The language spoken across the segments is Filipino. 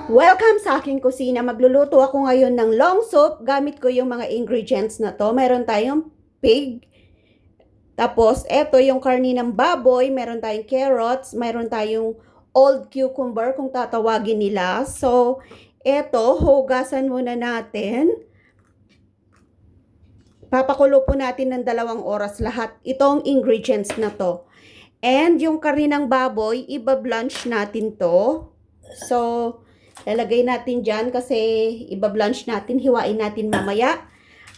Welcome sa aking kusina. Magluluto ako ngayon ng long soup. Gamit ko yung mga ingredients na to. Meron tayong pig. Tapos, eto yung karni ng baboy. Meron tayong carrots. Meron tayong old cucumber kung tatawagin nila. So, eto, hugasan muna natin. Papakulo po natin ng 2 oras lahat itong ingredients na to. And yung karni ng baboy, iba-blanch natin to. So, lalagay natin dyan kasi iba-blanch natin, hiwain natin mamaya.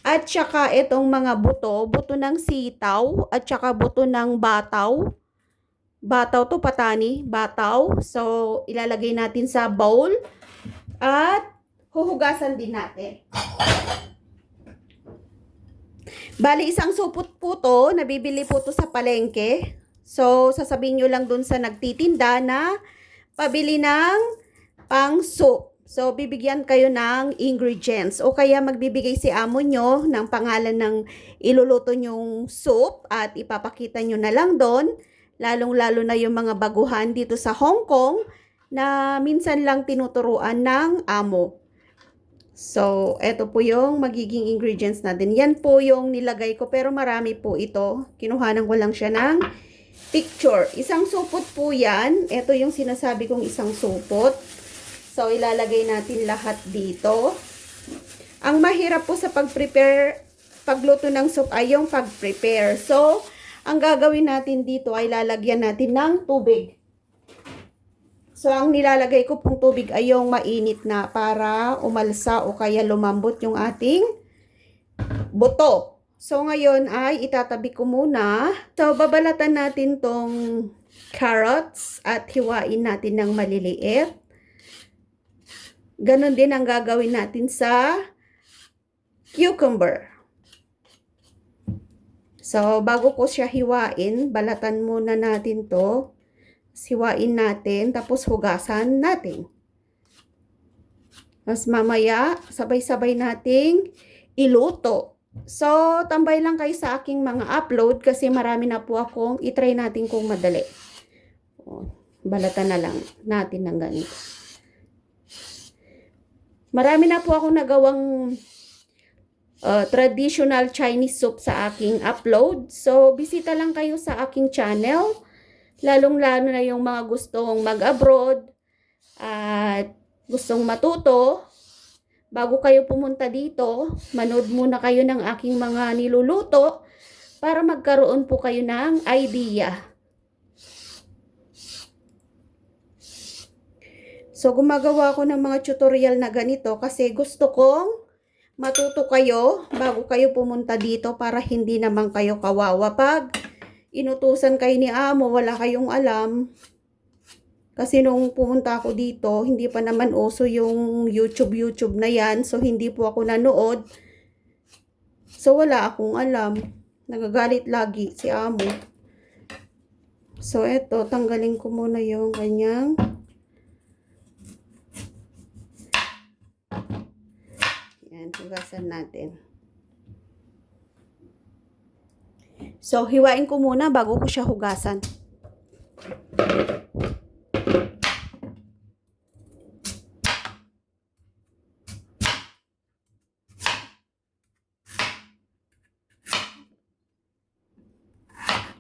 At saka itong mga buto, buto ng sitaw at saka buto ng bataw. Bataw to, patani, bataw. So, ilalagay natin sa bowl at huhugasan din natin. Bali, isang supot po to, nabibili po to sa palengke. So, sasabihin nyo lang dun sa nagtitinda na pabili ng pang soup. So, bibigyan kayo ng ingredients. O kaya magbibigay si amo nyo ng pangalan ng iluluto nyong soup at ipapakita nyo na lang doon. Lalong-lalo na yung mga baguhan dito sa Hong Kong na minsan lang tinuturuan ng amo. So, eto po yung magiging ingredients natin. Yan po yung nilagay ko pero marami po ito. Kinuhanan ko lang siya ng picture. Isang supot po yan. Ito yung sinasabi kong isang supot. So, ilalagay natin lahat dito. Ang mahirap po sa pag-prepare, pagluto ng soup ay yung pag-prepare. So, ang gagawin natin dito ay lalagyan natin ng tubig. So, ang nilalagay ko pong tubig ay yung mainit na para umalsa o kaya lumambot yung ating buto. So, ngayon ay itatabi ko muna. So, babalatan natin tong carrots at hiwain natin ng maliliit. Ganon din ang gagawin natin sa cucumber. So, bago ko siya hiwain, balatan muna natin to. Hiwain natin, tapos hugasan natin. Tapos mamaya, sabay-sabay nating iluto. So, tambay lang kayo sa aking mga upload kasi marami na po akong itry natin kung madali. Balatan na lang natin ng ganito. Marami na po akong nagawang traditional Chinese soup sa aking upload. So, bisita lang kayo sa aking channel. Lalong-lalo na yung mga gustong mag-abroad at gustong matuto. Bago kayo pumunta dito, manood muna kayo ng aking mga niluluto para magkaroon po kayo ng idea. So, gumagawa ako ng mga tutorial na ganito kasi gusto kong matuto kayo bago kayo pumunta dito para hindi naman kayo kawawa pag inutusan kayo ni amo, wala kayong alam. Kasi nung pumunta ako dito, hindi pa naman uso yung YouTube na yan. So, hindi po ako nanood. So, wala akong alam. Nagagalit lagi si amo. So, eto, tanggalin ko muna yung kanyang hugasan natin. So, hiwain ko muna bago ko siya hugasan.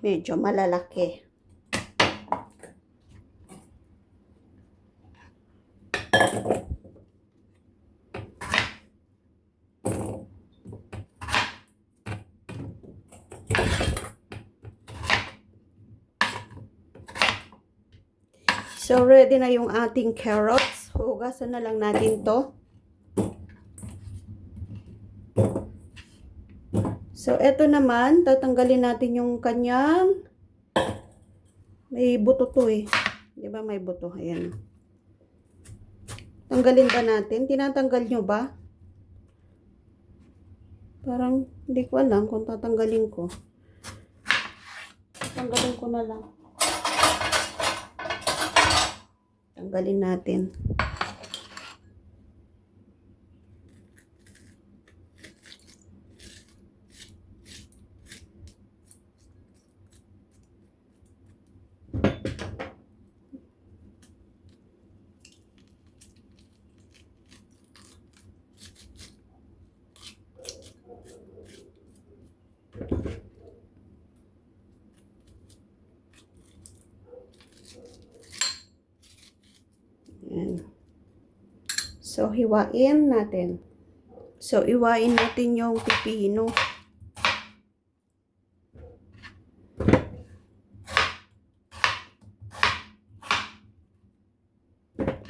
Medyo malalaki. So, ready na yung ating carrots. Hugasan na lang natin to. So, eto naman, tatanggalin natin yung kanyang may buto to eh. Di ba may buto? Ayan. Tanggalin ba natin? Tinatanggal nyo ba? Parang hindi ko alam kung tatanggalin ko. Tanggalin ko na lang. Tanggalin natin. So, hiwain natin. So, iwain natin yung pipino.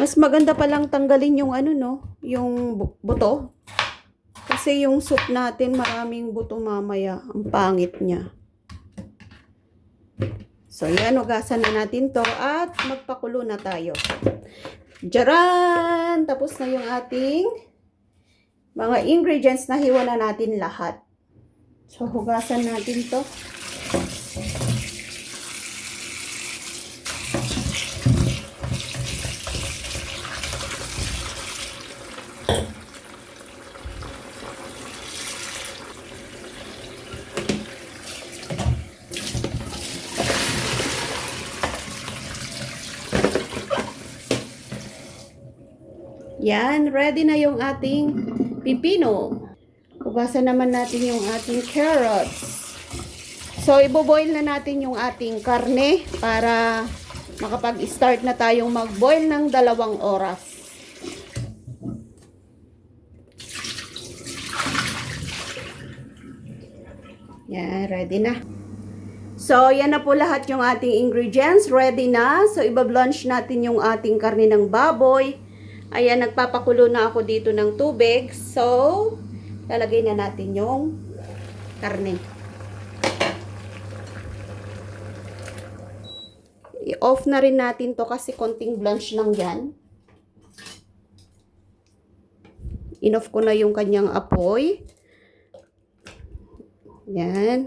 Mas maganda palang tanggalin yung ano, no? Yung buto. Kasi yung soup natin, maraming buto mamaya. Ang pangit niya. So, yan. Hugasan na natin to at magpakulo na tayo. Jaran! Tapos na yung ating mga ingredients na hiwa na natin lahat. So, hugasan natin to. Yan, ready na yung ating pipino. Hugasan naman natin yung ating carrots. So, iboboil na natin yung ating karne para makapag-start na tayong mag-boil ng 2 oras. Yan, ready na. So, yan na po lahat yung ating ingredients. Ready na. So, ibablanch natin yung ating karne ng baboy. Ayan, nagpapakulo na ako dito ng tubig. So, lalagay na natin yung karne. I-off na rin natin to kasi konting blanch lang yan. In-off ko na yung kanyang apoy. Yan.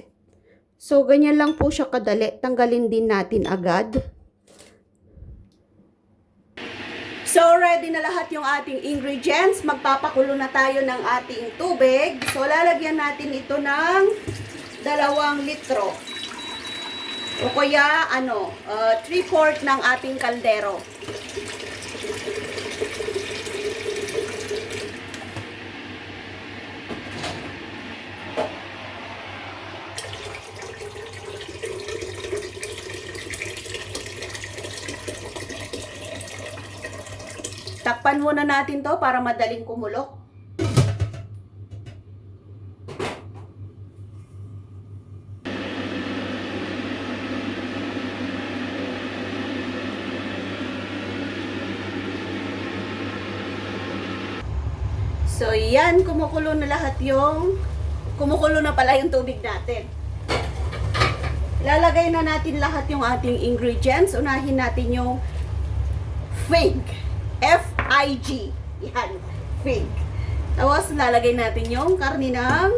So, ganyan lang po siya kadali. Tanggalin din natin agad. So, ready na lahat yung ating ingredients. Magpapakulo na tayo ng ating tubig. So, lalagyan natin ito ng 2 litro. O kaya, 3/4 ng ating kaldero. Takpan muna natin to para madaling kumulo. So, yan, kumukulo na pala yung tubig natin. Lalagay na natin lahat yung ating ingredients. Unahin natin yung fig. F-I-G. Yan, fig. Tapos, lalagay natin yung karne ng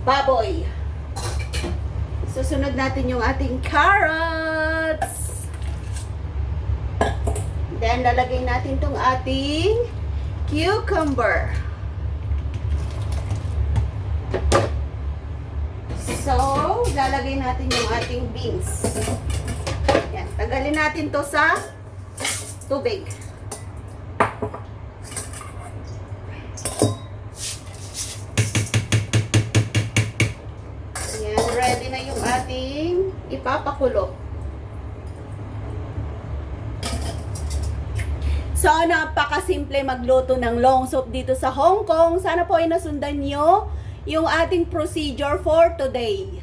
baboy. Susunod natin yung ating carrots. Then, lalagay natin tong ating cucumber. So, lalagay natin yung ating beans. Yan, tagalin natin to sa tubig. Yan, ready na yung ating ipapakulo. So, napakasimple magluto ng long soup dito sa Hong Kong. Sana po ay nasundan nyo yung ating procedure for today.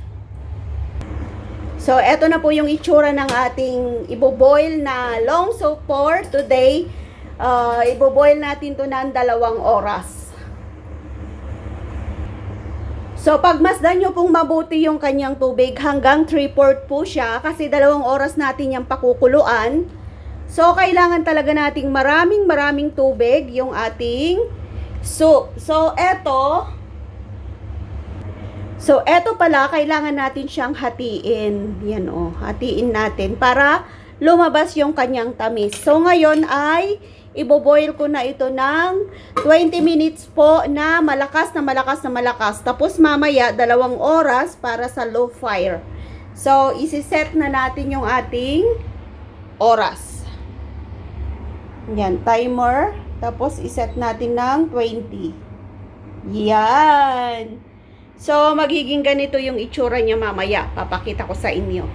So, eto na po yung itsura ng ating iboboil na long soup for today. Iboboil natin to ng 2 oras. So, pagmasdan nyo pong mabuti yung kanyang tubig, hanggang 3/4 po siya kasi 2 oras natin yung pakukuluan. So, kailangan talaga nating maraming tubig yung ating soup. So, eto pala, kailangan natin siyang hatiin. Yan o, hatiin natin para lumabas yung kanyang tamis. So, ngayon ay iboboil ko na ito ng 20 minutes po na malakas. Tapos mamaya, 2 oras para sa low fire. So, isi-set na natin yung ating oras. Yan, timer. Tapos, iset natin ng 20. Yan. So, magiging ganito yung itsura niya mamaya. Papakita ko sa inyo.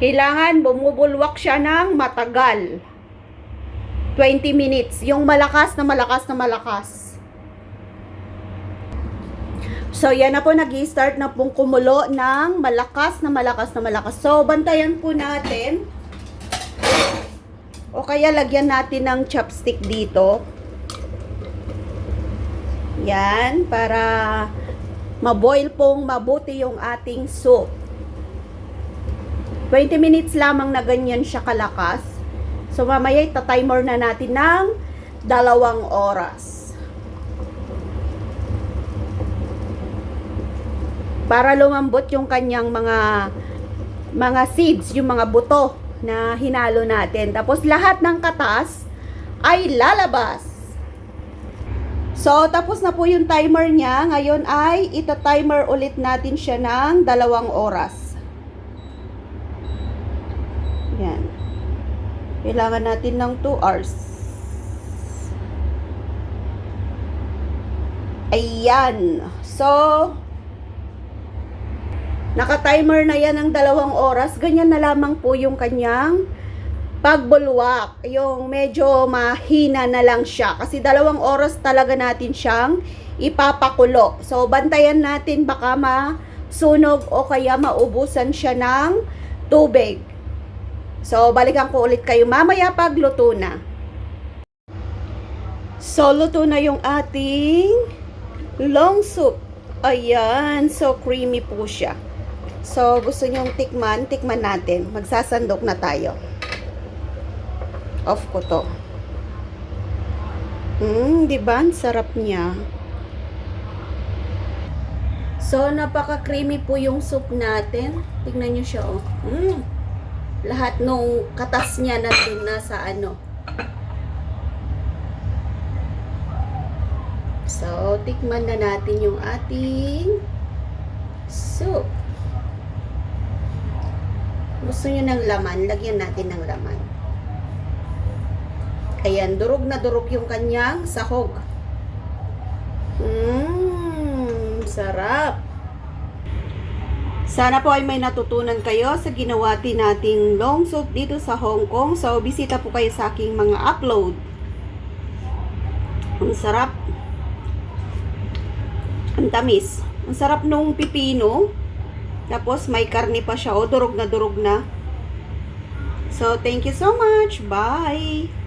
Kailangan bumubulwak siya ng matagal. 20 minutes. Yung malakas na malakas na malakas. So, yan na po, nag-i-start na pong kumulo ng malakas na malakas na malakas. So, bantayan po natin. O kaya lagyan natin ng chopstick dito. Yan, para maboil pong mabuti yung ating soup. 20 minutes lamang na ganyan siya kalakas. So, mamaya ita-timer na natin ng 2 oras. Para lumambot yung kanyang mga seeds, yung mga buto na hinalo natin. Tapos lahat ng katas ay lalabas. So, tapos na po yung timer niya. Ngayon ay ita-timer ulit natin siya ng 2 oras. Yan. Kailangan natin ng 2 hours. Ayan. So, naka-timer na yan ng 2 oras. Ganyan na lamang po yung kanyang pagbulwak. Yung medyo mahina na lang siya. Kasi 2 oras talaga natin siyang ipapakulo. So, bantayan natin baka masunog o kaya maubusan siya ng tubig. So, balikan ko ulit kayo mamaya pag luto na. So, luto na yung ating long soup. Ayan. So, creamy po siya. So, gusto nyong tikman natin. Magsasandok na tayo. Off ko to. Diba? Ang sarap niya. So, napaka-creamy po yung soup natin. Tignan nyo siya, oh. Lahat nung katas niya nandun na sa ano. So, tikman na natin yung ating soup. Gusto nyo ng laman, lagyan natin ng laman. Ayan, durog na durog yung kanyang sahog. Sarap. Sana po ay may natutunan kayo sa ginawa din nating long soup dito sa Hong Kong. So, bisita po kayo sa aking mga upload. Ang sarap. Ang tamis. Ang sarap nung pipino. Tapos may karne pa siya. O, durog na durog na. So, thank you so much. Bye!